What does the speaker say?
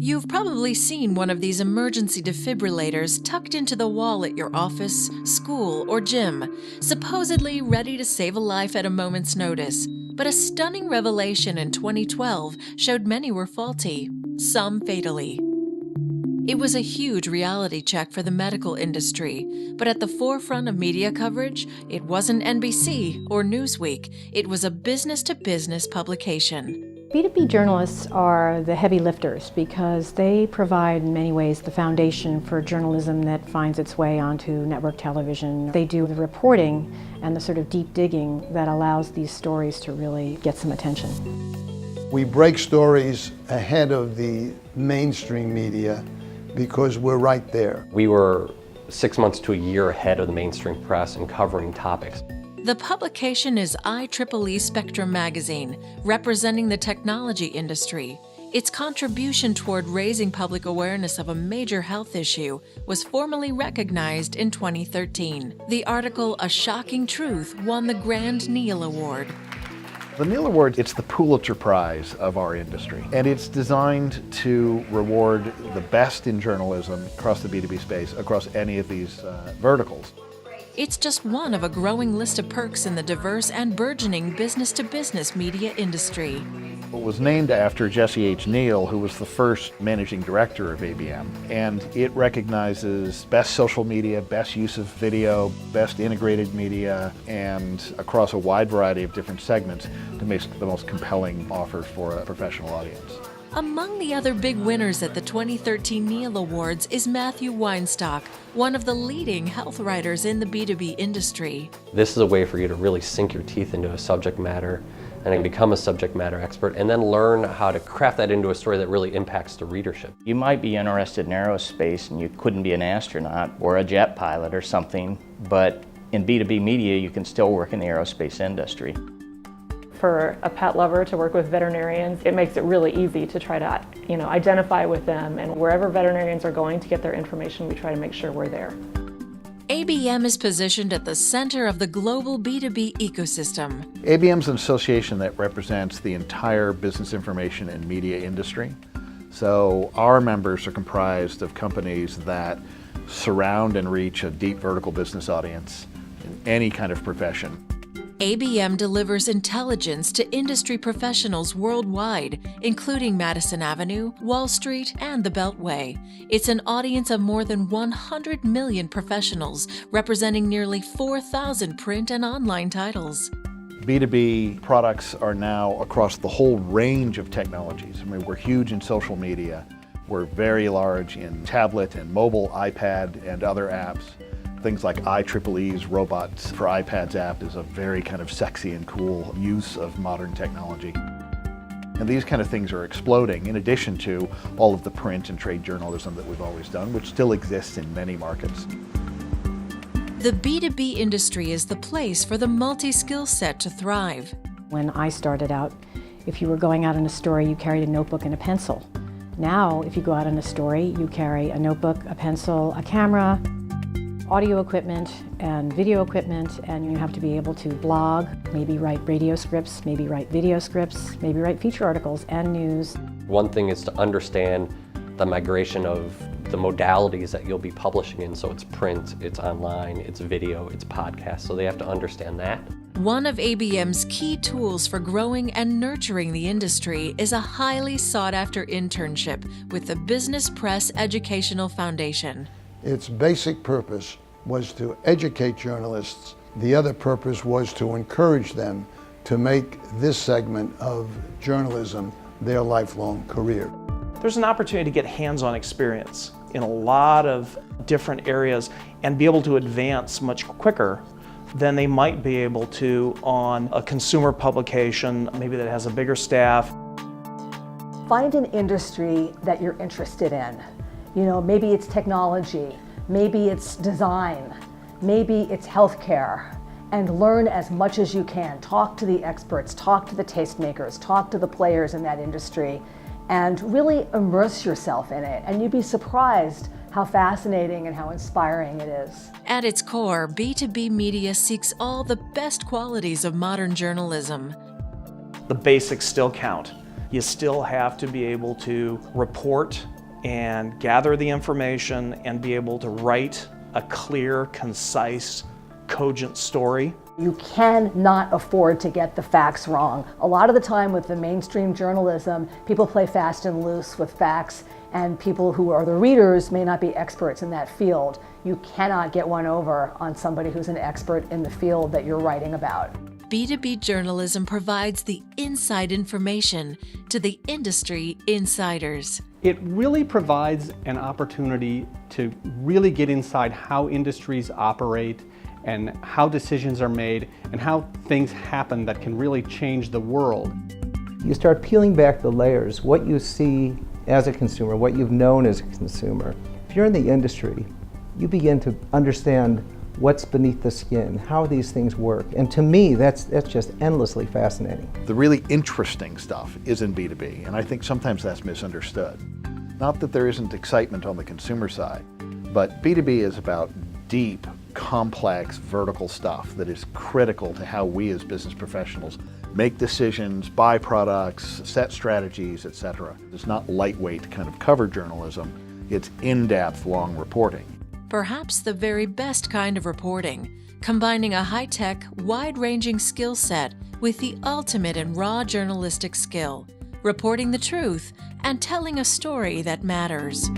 You've probably seen one of these emergency defibrillators tucked into the wall at your office, school, or gym, supposedly ready to save a life at a moment's notice. But a stunning revelation in 2012 showed many were faulty, some fatally. It was a huge reality check for the medical industry, but at the forefront of media coverage, it wasn't NBC or Newsweek. It was a business-to-business publication. B2B journalists are the heavy lifters because they provide in many ways the foundation for journalism that finds its way onto network television. They do the reporting and the sort of deep digging that allows these stories to really get some attention. We break stories ahead of the mainstream media because we're right there. We were 6 months to a year ahead of the mainstream press in covering topics. The publication is IEEE Spectrum magazine, representing the technology industry. Its contribution toward raising public awareness of a major health issue was formally recognized in 2013. The article, A Shocking Truth, won the Grand Neal Award. The Neal Award, it's the Pulitzer Prize of our industry, and it's designed to reward the best in journalism across the B2B space, across any of these verticals. It's just one of a growing list of perks in the diverse and burgeoning business-to-business media industry. It was named after Jesse H. Neal, who was the first managing director of ABM, and it recognizes best social media, best use of video, best integrated media, and across a wide variety of different segments to make the most compelling offer for a professional audience. Among the other big winners at the 2013 Neal Awards is Matthew Weinstock, one of the leading health writers in the B2B industry. This is a way for you to really sink your teeth into a subject matter and become a subject matter expert, and then learn how to craft that into a story that really impacts the readership. You might be interested in aerospace and you couldn't be an astronaut or a jet pilot or something, but in B2B media you can still work in the aerospace industry. For a pet lover to work with veterinarians, it makes it really easy to try to, identify with them, and wherever veterinarians are going to get their information, we try to make sure we're there. ABM is positioned at the center of the global B2B ecosystem. ABM is an association that represents the entire business information and media industry. So our members are comprised of companies that surround and reach a deep vertical business audience in any kind of profession. ABM delivers intelligence to industry professionals worldwide, including Madison Avenue, Wall Street, and the Beltway. It's an audience of more than 100 million professionals, representing nearly 4,000 print and online titles. B2B products are now across the whole range of technologies. I mean, we're huge in social media. We're very large in tablet and mobile, iPad, and other apps. Things like IEEE's Robots for iPads app is a very kind of sexy and cool use of modern technology. And these kind of things are exploding, in addition to all of the print and trade journalism that we've always done, which still exists in many markets. The B2B industry is the place for the multi-skill set to thrive. When I started out, if you were going out on a story, you carried a notebook and a pencil. Now, if you go out on a story, you carry a notebook, a pencil, a camera, audio equipment and video equipment, and you have to be able to blog, maybe write radio scripts, maybe write video scripts, maybe write feature articles and news. One thing is to understand the migration of the modalities that you'll be publishing in. So it's print, it's online, it's video, it's podcast. So they have to understand that. One of ABM's key tools for growing and nurturing the industry is a highly sought-after internship with the Business Press Educational Foundation. Its basic purpose was to educate journalists. The other purpose was to encourage them to make this segment of journalism their lifelong career. There's an opportunity to get hands-on experience in a lot of different areas and be able to advance much quicker than they might be able to on a consumer publication, maybe that has a bigger staff. Find an industry that you're interested in. Maybe it's technology, maybe it's design, maybe it's healthcare, and learn as much as you can. Talk to the experts, talk to the tastemakers, talk to the players in that industry, and really immerse yourself in it. And you'd be surprised how fascinating and how inspiring it is. At its core, B2B Media seeks all the best qualities of modern journalism. The basics still count. You still have to be able to report and gather the information and be able to write a clear, concise, cogent story. You cannot afford to get the facts wrong. A lot of the time with the mainstream journalism, people play fast and loose with facts, and people who are the readers may not be experts in that field. You cannot get one over on somebody who's an expert in the field that you're writing about. B2B journalism provides the inside information to the industry insiders. It really provides an opportunity to really get inside how industries operate and how decisions are made and how things happen that can really change the world. You start peeling back the layers, what you see as a consumer, what you've known as a consumer. If you're in the industry, you begin to understand what's beneath the skin, how these things work. And to me, that's just endlessly fascinating. The really interesting stuff is in B2B, and I think sometimes that's misunderstood. Not that there isn't excitement on the consumer side, but B2B is about deep, complex, vertical stuff that is critical to how we as business professionals make decisions, buy products, set strategies, etc. It's not lightweight kind of cover journalism, it's in-depth, long reporting. Perhaps the very best kind of reporting, combining a high-tech, wide-ranging skill set with the ultimate in raw journalistic skill, reporting the truth and telling a story that matters.